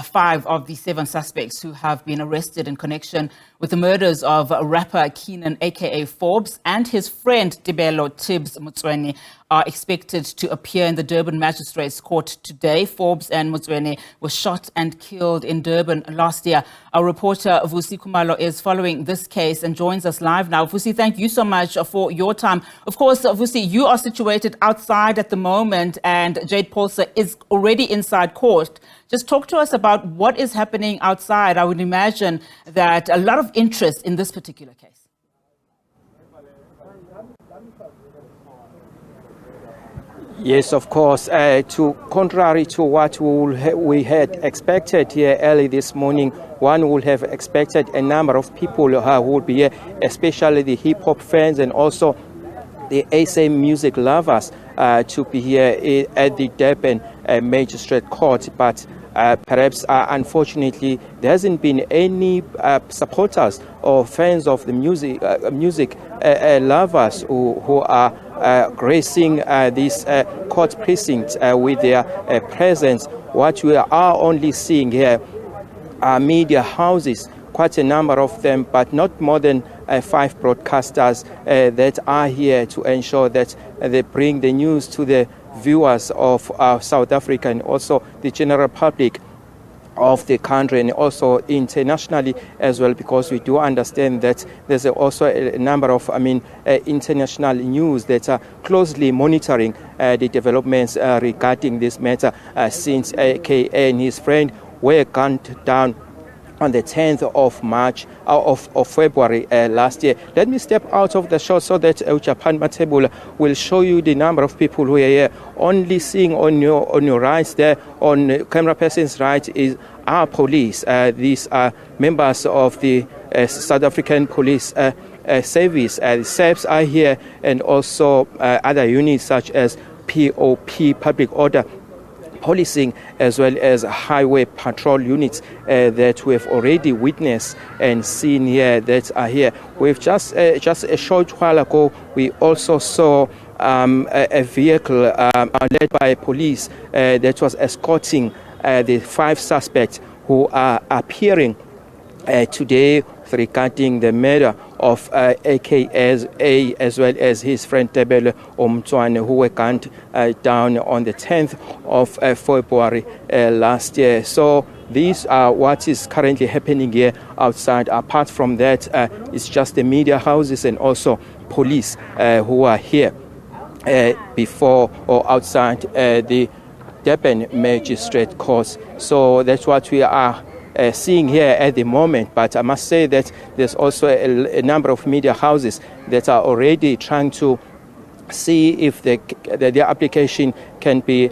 5 of the 7 suspects who have been arrested in connection with the murders of rapper Kiernan AKA Forbes and his friend Tebello Tibz Motsoane are expected to appear in the Durban Magistrates Court today. Forbes and Motsoane were shot and killed in Durban last year. Our reporter Vusi Khumalo is following this case and joins us live now. Vusi, thank you so much for your time. Of course, Vusi, you are situated outside at the moment and Jade Paulser is already inside court. Just talk to us about what is happening outside. I would imagine that a lot of interest in this particular case. Yes, of course. Contrary to what we had expected here early this morning, one would have expected a number of people who would be here, especially the hip-hop fans and also the SA music lovers to be here at the Durban Magistrate Court. But perhaps, unfortunately, there hasn't been any supporters or fans of the music lovers who are gracing this court precinct with their presence. What we are only seeing here are media houses, quite a number of them, but not more than 5 broadcasters that are here to ensure that they bring the news to the viewers of South Africa and also the general public of the country and also internationally as well, because we do understand that there's also a number of international news that are closely monitoring the developments regarding this matter since AKA and his friend were gunned down on the 10th of February last year. Let me step out of the shot so that Japan Matebula will show you the number of people who are here. Only seeing on your right there, on camera person's right, is our police. These are members of the South African Police Service. The SABC are here, and also other units such as POP, Public Order Policing, as well as highway patrol units that we have already witnessed and seen here that are here. We've just a short while ago, we also saw a vehicle led by police that was escorting the 5 suspects who are appearing today regarding the murder of AKA as well as his friend Tebello Motsoane, who were gunned down on the 10th of February last year. So these are what is currently happening here outside. Apart from that, it's just the media houses and also police who are here before or outside the Durban Magistrate Court. So that's what we are seeing here at the moment. But I must say that there's also a number of media houses that are already trying to see if their application can be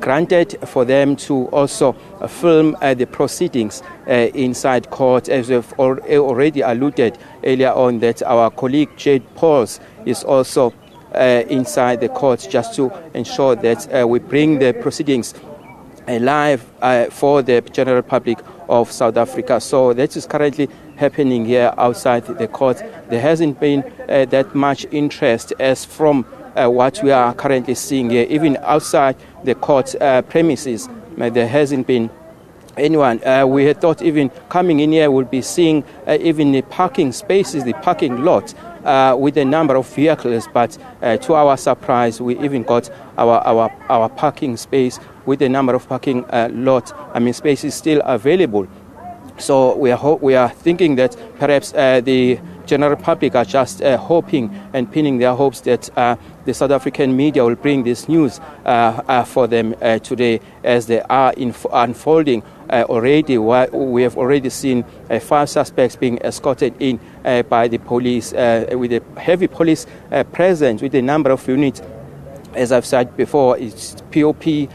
granted for them to also film the proceedings inside court, as we've already alluded earlier on, that our colleague Jade Paulser is also inside the court just to ensure that we bring the proceedings live for the general public of South Africa. So that is currently happening here outside the court. There hasn't been that much interest as from what we are currently seeing here. Even outside the court premises, there hasn't been anyone. We had thought even coming in here we'll be seeing even the parking spaces, the parking lot with a number of vehicles, but to our surprise we even got our parking space with a number of parking spaces still available. So we are thinking that perhaps the general public are just hoping and pinning their hopes that the South African media will bring this news for them today, as they are unfolding already. We have already seen 5 suspects being escorted in by the police with a heavy police presence with a number of units. As I've said before, it's POP,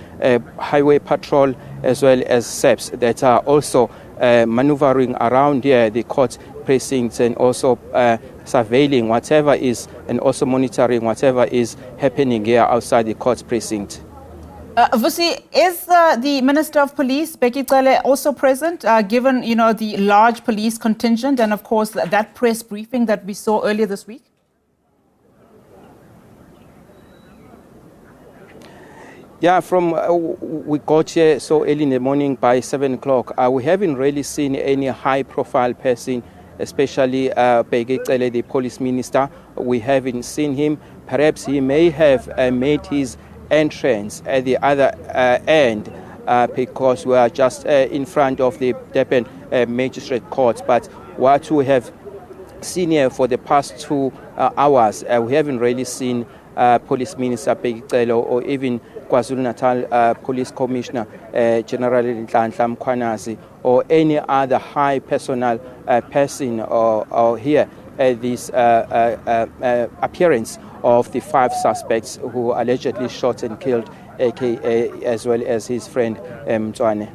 highway patrol, as well as SABC that are also maneuvering around here the court precincts and also surveilling whatever is and also monitoring whatever is happening here outside the court precinct. Vusi, is the Minister of Police, Bheki Cele, also present, given the large police contingent and of course that press briefing that we saw earlier this week? Yeah, from we got here so early in the morning by 7 o'clock. We haven't really seen any high-profile person, especially Begekele, the police minister. We haven't seen him. Perhaps he may have made his entrance at the other end because we are just in front of the Durban Magistrates Court. But what we have seen here for the past 2 hours, we haven't really seen Police Minister Begekele or even KwaZulu-Natal Police Commissioner General Nhlanhla Mkhwanazi or any other high personal person or here this appearance of the 5 suspects who allegedly shot and killed AKA as well as his friend Motsoane.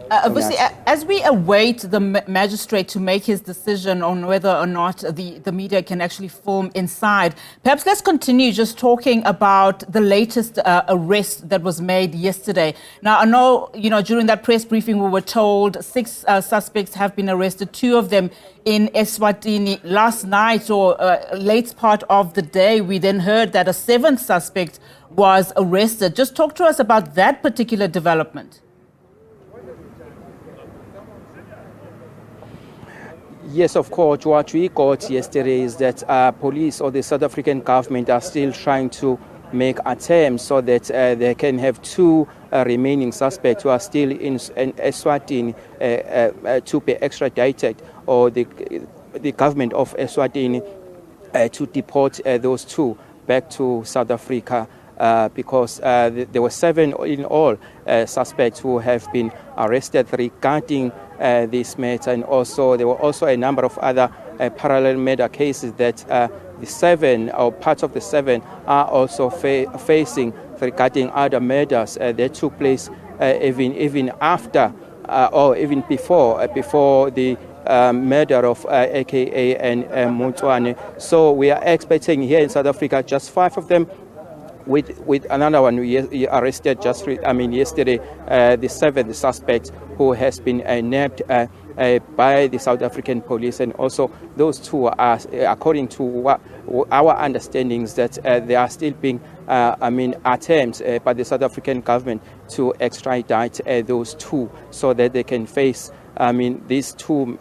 Vusi, as we await the magistrate to make his decision on whether or not the media can actually film inside, perhaps let's continue just talking about the latest arrest that was made yesterday. Now, I know, during that press briefing, we were told 6 suspects have been arrested, 2 of them in Eswatini. Last night or late part of the day, we then heard that a 7th suspect was arrested. Just talk to us about that particular development. Yes, of course. What we got yesterday is that police or the South African government are still trying to make attempts so that they can have 2 remaining suspects who are still in Eswatini to be extradited, or the government of Eswatini to deport those 2 back to South Africa. Because there were 7 in all suspects who have been arrested regarding this matter, and also there were also a number of other parallel murder cases that the 7 or parts of the 7 are also facing regarding other murders that took place even after or even before the murder of AKA and Motsoane. So we are expecting here in South Africa just 5 of them, with another one we arrested yesterday, the 7th suspect who has been nabbed by the South African police, and also those 2 are, according to what our understandings, that they are still being attempts by the South African government to extradite those 2 so that they can face these 2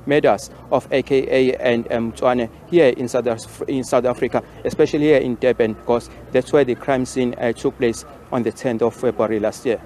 murders of AKA and Motsoane here in South Africa, especially here in Durban, because that's where the crime scene took place on the 10th of February last year.